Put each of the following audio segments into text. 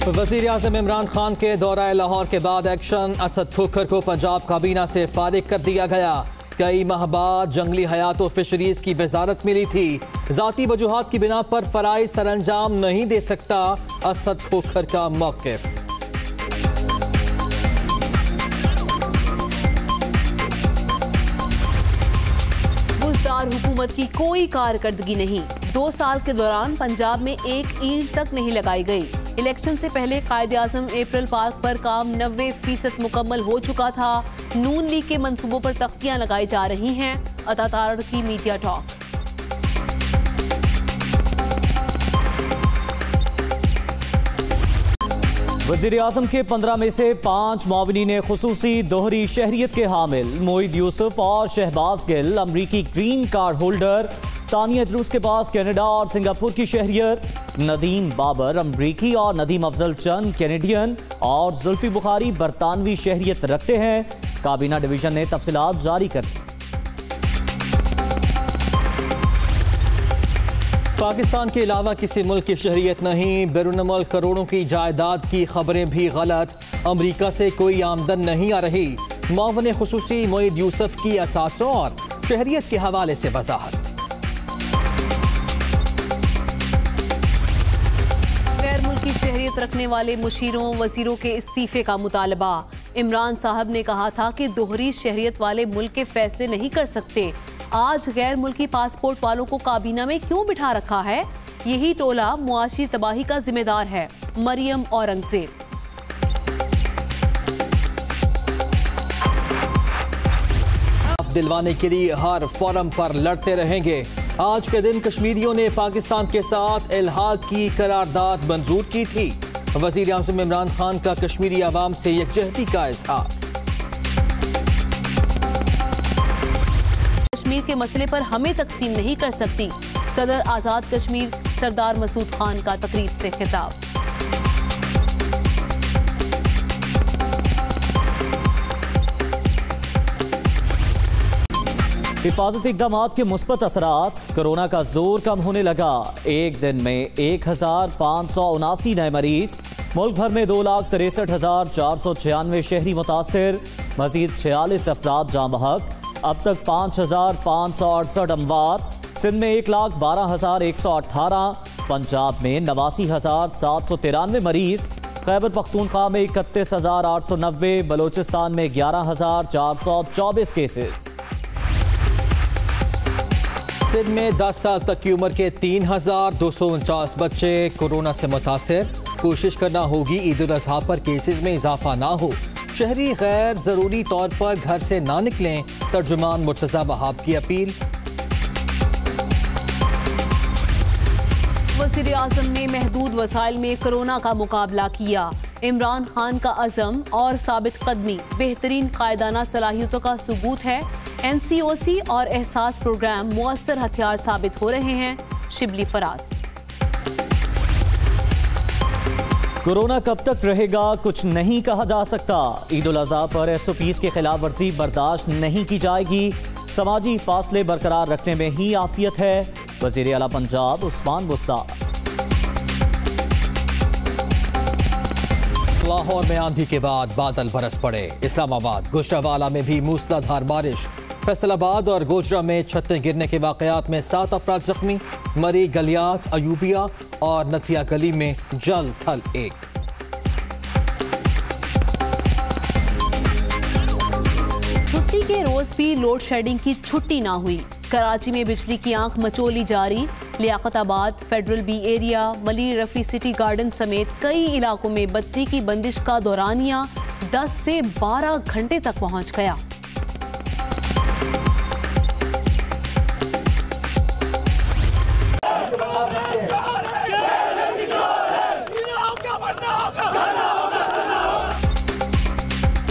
वज़ीर आज़म इमरान खान के दौरा लाहौर के बाद एक्शन। असद खोखर को पंजाब काबीना से फारिग कर दिया गया। कई माह बाद जंगली हयात और फिशरीज की वजारत मिली थी। जाती वजूहात की बिना पर फराइज सरअंजाम नहीं दे सकता असद खोखर का मौक़िफ़। बुज़दार हुकूमत की कोई कारकर्दगी नहीं। 2 साल के दौरान पंजाब में एक ईंट तक नहीं लगाई गई। इलेक्शन से पहले कायदे-आज़म अप्रैल पार्क पर काम 90% मुकम्मल हो चुका था। नून लीग के मंसूबों पर तख्तियां लगाई जा रही हैं। अतातार की मीडिया टॉक। वज़ीर आज़म के 15 में से 5 मुआविनीन खुसूसी दोहरी शहरियत के हामिल मोईद यूसुफ और शहबाज गिल अमरीकी ग्रीन कार्ड होल्डर, तानिया रूस के पास कनाडा और सिंगापुर की शहरियत, नदीम बाबर अमरीकी और नदीम अफजल चंद कैनेडियन और जुल्फी बुखारी बरतानवी शहरियत रखते हैं। काबीना डिवीजन ने तफसीलात जारी कर दी। पाकिस्तान के अलावा किसी मुल्क की शहरियत नहीं। बैरून मुल्क करोड़ों की जायदाद की खबरें भी गलत। अमरीका से कोई आमदन नहीं आ रही। मुआविन खुसूसी मोईद यूसुफ की असासों और शहरियत के हवाले से वजाहत। गैर मुल्की शहरियत रखने वाले मुशीरों वजीरों के इस्तीफे का मुतालबा। इमरान साहब ने कहा था कि दोहरी शहरियत वाले मुल्क के फैसले नहीं कर सकते। आज गैर मुल्की पासपोर्ट वालों को काबीना में क्यों बिठा रखा है? यही टोला मुआशी तबाही का जिम्मेदार है। मरियम औरंगजेब। दिलवाने के लिए हर फोरम पर लड़ते रहेंगे। आज के दिन कश्मीरियों ने पाकिस्तान के साथ इल्हाक की करारदाद मंजूर की थी। वज़ीर आज़म इमरान खान का कश्मीरी अवाम से यकजहती का इजहार। कश्मीर के मसले पर हमें तकसीम नहीं कर सकती। सदर आज़ाद कश्मीर सरदार मसूद खान का तकरीब से खिताब। हिफाजती इक़दामात के मुस्बत असरात। कोरोना का जोर कम होने लगा। एक दिन में 1579 नए मरीज। मुल्क भर में 2,63,496 शहरी मुतासिर। मजीद 46 अफराद जाँ बहक। अब तक 5,568 अमवात। सिंध में 1,12,118। पंजाब में 89,793 मरीज। खैबर पख्तूनख्वा में 31,890। बलोचिस्तान में 11,424 केसेस। सिंध में 10 साल तक की उम्र के 3,249 बच्चे कोरोना से मुतासिर। कोशिश करना होगी ईद उल अज़हा पर केसेस में इजाफा ना हो। शहरी गैर जरूरी तौर पर घर से ना निकलें। तर्जुमान मुर्तज़ा वहाब की अपील। वज़ीर आज़म ने महदूद वसाइल में कोरोना का मुकाबला किया। इमरान खान का अज़म और साबित कदमी बेहतरीन कायदाना सलाहियतों का सबूत है। NCOC और एहसास प्रोग्राम मुअस्सर हथियार साबित हो रहे हैं। शिबली फराज। कोरोना कब तक रहेगा कुछ नहीं कहा जा सकता। ईद उल अज़हा पर SOPs की खिलाफ वर्जी बर्दाश्त नहीं की जाएगी। समाजी फासले बरकरार रखने में ही आफियत है। वज़ीर आला पंजाब उस्मान बुस्तार। लाहौर में आंधी के बाद बादल बरस पड़े। इस्लामाबाद गुजरावाला में भी मूसलाधार बारिश। फैसलाबाद और गोजरा में छतें गिरने के वाकयात में 7 अफराद जख्मी। मरी गलियात, अयूबिया और नथिया गली में जल थल 1। छुट्टी के रोज भी लोड शेडिंग की छुट्टी ना हुई। कराची में बिजली की आंख मचोली जारी। Liaquatabad, federal B area, Malir Rafi city garden समेत कई इलाकों में बत्ती की बंदिश का दौरानिया 10 से 12 घंटे तक पहुंच गया।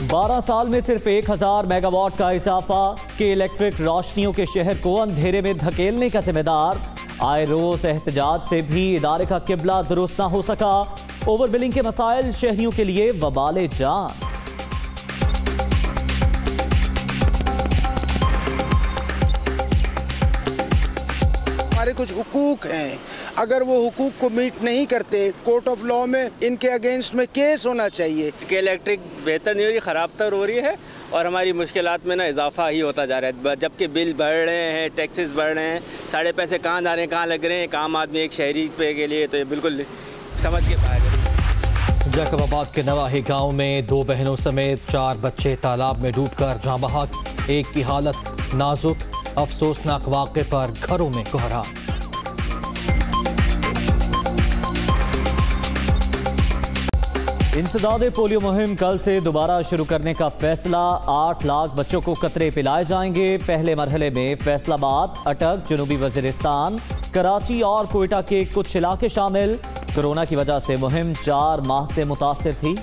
बारह साल में सिर्फ 1000 मेगावाट का इजाफा के इलेक्ट्रिक रोशनियों के शहर को अंधेरे में धकेलने का जिम्मेदार। आए रोज एहतजाज से भी इदारे का किबला दुरुस्त न हो सका। ओवर बिलिंग के मसाइल शहरियों के लिए वबाले जान। हमारे कुछ हुकूक हैं, अगर वो हुकूक को मीट नहीं करते, कोर्ट ऑफ लॉ में इनके अगेंस्ट में केस होना चाहिए। कि इलेक्ट्रिक बेहतर नहीं हो रही, ख़राब तर हो रही है और हमारी मुश्किलात में ना इजाफा ही होता जा रहा है। जबकि बिल बढ़ रहे हैं, टैक्सेस बढ़ रहे हैं, साढ़े पैसे कहाँ जा रहे हैं, कहाँ लग रहे हैं एक आम आदमी, एक शहरी पे के लिए तो ये बिल्कुल समझ के बाहर है। जैकबाबाद के नवाही गांव में 2 बहनों समेत 4 बच्चे तालाब में डूबकर जाँ बहक, एक की हालत नाजुक। अफसोसनाक वाक़े पर घरों में कोहराम। इंसदादे पोलियो मुहिम कल से दोबारा शुरू करने का फैसला। 8 लाख बच्चों को कतरे पिलाए जाएंगे। पहले मरहले में फैसलाबाद, अटक, जनूबी वजीरिस्तान, कराची और कोयटा के कुछ इलाके शामिल। कोरोना की वजह से मुहिम 4 माह से मुतासिर थी।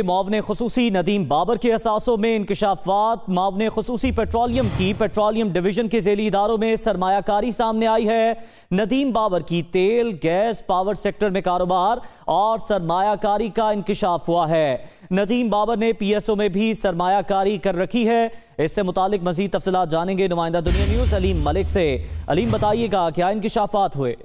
मावने खुसूसी नदीम बाबर के असासों में इंकशाफात। मावने खुसूसी पेट्रोलियम की पेट्रोलियम डिवीजन के ज़ेली इदारों में सरमायाकारी सामने आई है। नदीम बाबर की तेल, गैस, पावर सेक्टर में कारोबार और सरमायाकारी का इंकशाफ हुआ है। नदीम बाबर ने PSO में भी सरमायाकारी कर रखी है। इससे मुतालिक मजीद तफसीलात जानेंगे नुमाइंदा दुनिया न्यूज़ अलीम मलिक से। अलीम, बताइएगा क्या इंकशाफात हुए?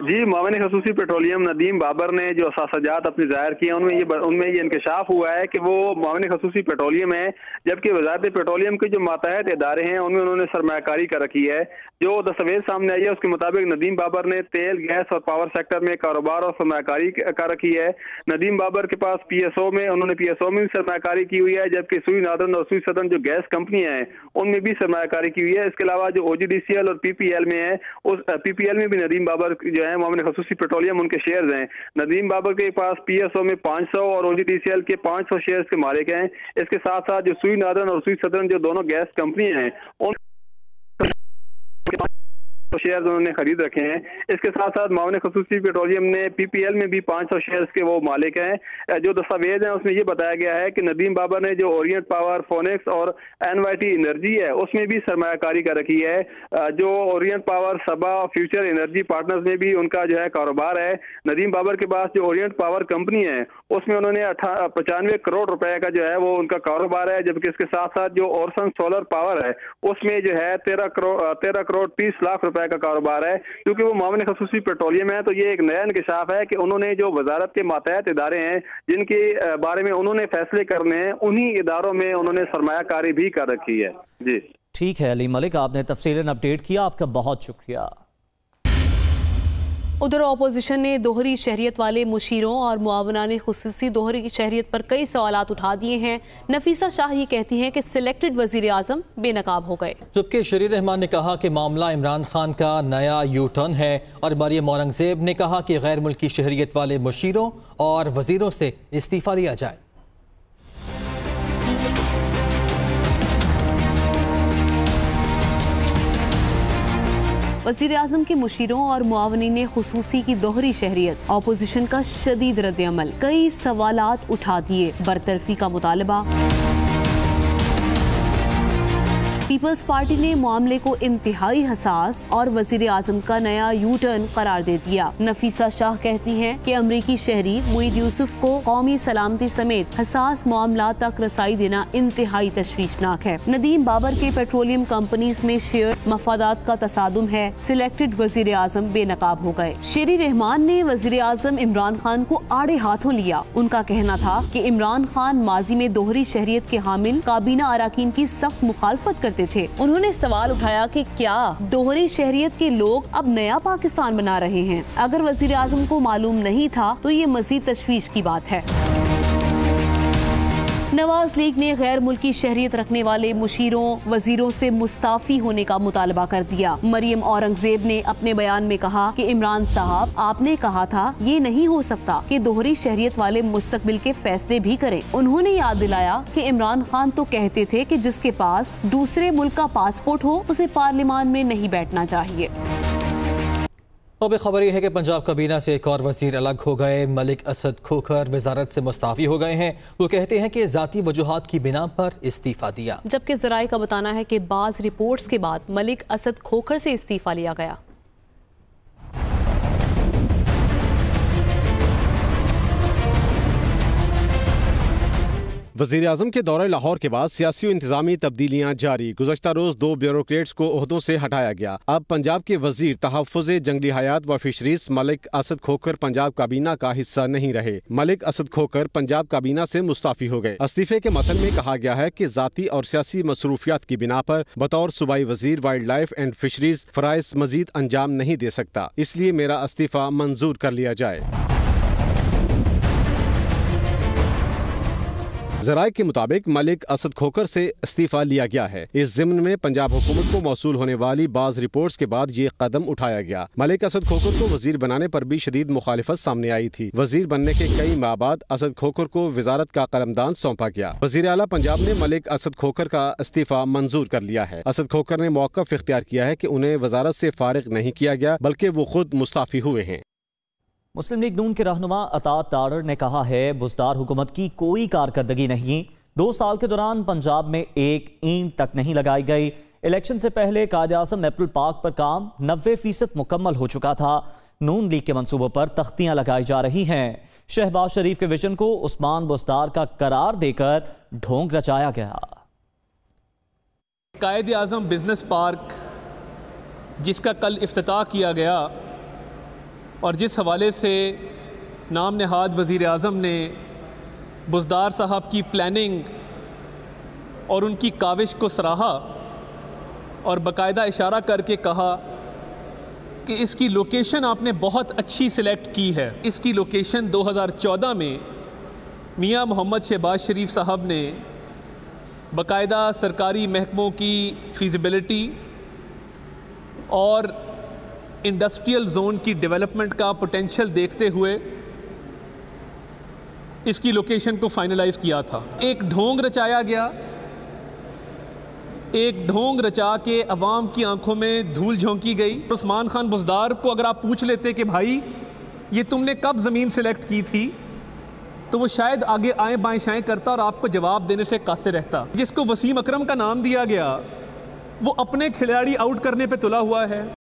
जी, मावन खसूसी पेट्रोलियम नदीम बाबर ने जो असासजात अपने ज़ाहिर किए उनमें ये इंकशाफ हुआ है कि वो मावन खसूसी पेट्रोलियम है, जबकि वज़ारत पेट्रोलियम के जो मातहत इदारे हैं उनमें उन्होंने सरमायाकारी कर रखी है। जो दस्तावेज सामने आई है उसके मुताबिक नदीम बाबर ने तेल, गैस और पावर सेक्टर में कारोबार और सरमायाकारी कर रखी है। नदीम बाबर के पास PSO में भी सरमायाकारी की हुई है, जबकि सुई नादरन और सुई सदन जो गैस कंपनियां हैं उनमें भी सरमायाकारी की हुई है। इसके अलावा जो OGDCL और PPL में है, उस PPL में भी नदीम बाबर जो है मामले खसूसी पेट्रोलियम उनके शेयर्स हैं। नदीम बाबर के पास PSO में 500 और OGDCL के 500 शेयर्स के मालिक हैं। इसके साथ साथ जो सुई नादरन और सुई सदन जो दोनों गैस कंपनियां हैं उन शेयर उन्होंने खरीद रखे हैं। इसके साथ साथ मावन खसूसी पेट्रोलियम ने PPL में भी 500 शेयर्स के वो मालिक हैं। जो दस्तावेज हैं उसमें ये बताया गया है कि नदीम बाबर ने जो ओरिएंट पावर, फोनिक्स और NYT एनर्जी है उसमें भी सरमायाकारी कर रखी है। जो ओरिएंट पावर, सबा, फ्यूचर एनर्जी पार्टनर्स में भी उनका जो है कारोबार है। नदीम बाबर के पास जो ओरिएंट पावर कंपनी है उसमें उन्होंने 95 करोड़ रुपए का जो है वो उनका कारोबार है, जबकि इसके साथ साथ जो ओरसन सोलर पावर है उसमें जो है 13 करोड़ 30 लाख रुपए का कारोबार है। क्योंकि वो मामले खसूसी पेट्रोलियम है तो ये एक नया इंकशाफ है कि उन्होंने जो वजारत के मातहत इदारे हैं जिनके बारे में उन्होंने फैसले करने हैं उन्हीं इदारों में उन्होंने सरमायाकारी भी कर रखी है। जी ठीक है अली मलिक, आपने तफसीलन अपडेट किया, आपका बहुत शुक्रिया। उधर अपोजिशन ने दोहरी शहरियत वाले मुशीरों और मुआवनाने खुसूसी दोहरी शहरियत पर कई सवालात उठा दिए हैं। नफीसा शाह ये कहती हैं कि सिलेक्टेड वजीर आजम बेनकाब हो गए, जबकि शरीर रहमान ने कहा कि मामला इमरान खान का नया यू टर्न है और मरियम औरंगजेब ने कहा कि गैर मुल्की शहरियत वाले मुशीरों और वजीरों से इस्तीफा लिया जाए। वज़ीर आज़म के मुशीरों और मुआवनीन खुसूसी की दोहरी शहरियत, अपोजिशन का शदीद रद्द-ए-अमल, कई सवालात उठा दिए, बरतरफी का मुतालबा। पीपल्स पार्टी ने मामले को इंतहाई हसास और वजीर आजम का नया यू टर्न करार दे दिया। नफीसा शाह कहती हैं कि अमरीकी शहरी मुईद यूसुफ को कौमी सलामती समेत हसास मामला तक रसाई देना इंतहाई तशवीशनाक है। नदीम बाबर के पेट्रोलियम कंपनीज में शेयर मफादात का तसादुम है, सिलेक्टेड वजीर आजम बेनकाब हो गए। शेरी रहमान ने वजीर आजम इमरान खान को आड़े हाथों लिया। उनका कहना था कि इमरान खान माजी में दोहरी शहरियत के हामिल काबीना अराकीन की सख्त मुखालफत करते थे। उन्होंने सवाल उठाया कि क्या दोहरी शहरियत के लोग अब नया पाकिस्तान बना रहे हैं? अगर वजीर आजम को मालूम नहीं था तो ये मजीद तशवीश की बात है। नवाज लीग ने गैर मुल्की शहरियत रखने वाले मुशीरों वजीरों से मुस्ताफी होने का मुतालबा कर दिया। मरियम औरंगजेब ने अपने बयान में कहा कि इमरान साहब, आपने कहा था ये नहीं हो सकता कि दोहरी शहरियत वाले मुस्तकबिल के फैसले भी करें। उन्होंने याद दिलाया कि इमरान खान तो कहते थे कि जिसके पास दूसरे मुल्क का पासपोर्ट हो उसे पार्लियामान में नहीं बैठना चाहिए। अब खबर यह है कि पंजाब काबीना से एक और वजीर अलग हो गए। मलिक असद खोखर वजारत से मुस्ताफी हो गए हैं। वो कहते हैं कि जाती वजूहात की बिना पर इस्तीफा दिया, जबकि ज़राए का बताना है कि बाज़ रिपोर्ट्स के बाद मलिक असद खोखर से इस्तीफा लिया गया। वज़ीर आज़म के दौरे लाहौर के बाद सियासी इंतजामी तब्दीलियां जारी। गुज़श्ता रोज 2 ब्यूरोक्रेट्स को ओहदों से हटाया गया। अब पंजाब के वजीर तहफ़्फ़ुज़ जंगली हयात व फिशरीज मलिक असद खोखर पंजाब काबीना का हिस्सा नहीं रहे। मलिक असद खोखर पंजाब काबीना से मुस्ताफी हो गए। इस्तीफे के मतन में कहा गया है कि ज़ाती और सियासी मसरूफियात की बिना पर बतौर सूबाई वजीर वाइल्ड लाइफ एंड फिशरीज फ़राइज़ मजीद अंजाम नहीं दे सकता, इसलिए मेरा इस्तीफा मंजूर कर लिया जाए। ज़राए के मुताबिक मलिक असद खोखर से इस्तीफा लिया गया है। इस ज़िम्न में पंजाब हुकूमत को मौसूल होने वाली बाज़ रिपोर्ट्स के बाद ये कदम उठाया गया। मलिक असद खोखर को वजीर बनाने पर भी शदीद मुखालिफत सामने आई थी। वजीर बनने के कई माह बाद असद खोखर को वजारत का कलमदान सौंपा गया। वजीर आला पंजाब ने मलिक असद खोखर का इस्तीफा मंजूर कर लिया है। असद खोखर ने मौक़िफ़ इख्तियार किया है कि उन्हें वजारत से फारिग नहीं किया गया, बल्कि वो खुद मुस्ताफ़ी हुए हैं। मुस्लिम लीग नून के रहनुमा अतात तारड़ ने कहा है बुज़दार हुकूमत की कोई कारकर्दगी नहीं। 2 साल के दौरान पंजाब में एक ईंट तक नहीं लगाई गई। इलेक्शन से पहले कायद-ए-आज़म एप्पल पार्क पर काम 90% मुकम्मल हो चुका था। नून लीग के मंसूबों पर तख्तियां लगाई जा रही हैं। शहबाज शरीफ के विजन को उस्मान बुज़दार का करार देकर ढोंग रचाया गया। कायद-ए-आज़म बिजनेस पार्क जिसका कल इफ्तिताह किया गया और जिस हवाले से नाम नहाद वज़ीर आज़म ने बुज़दार साहब की प्लानिंग और उनकी काविश को सराहा और बाकायदा इशारा करके कहा कि इसकी लोकेशन आपने बहुत अच्छी सिलेक्ट की है। इसकी लोकेशन 2014 में मियां मोहम्मद शहबाज शरीफ साहब ने बाकायदा सरकारी महकमों की फ़ीज़िबिलिटी और इंडस्ट्रियल जोन की डेवलपमेंट का पोटेंशियल देखते हुए इसकी लोकेशन को फाइनलाइज किया था। एक ढोंग रचाया गया, एक ढोंग रचा के अवाम की आंखों में धूल झोंकी गई। उस्मान खान बुज़दार को अगर आप पूछ लेते कि भाई ये तुमने कब ज़मीन सेलेक्ट की थी, तो वो शायद आगे आए बाएं शाएं करता और आपको जवाब देने से कासिर रहता। जिसको वसीम अकरम का नाम दिया गया वो अपने खिलाड़ी आउट करने पे तुला हुआ है।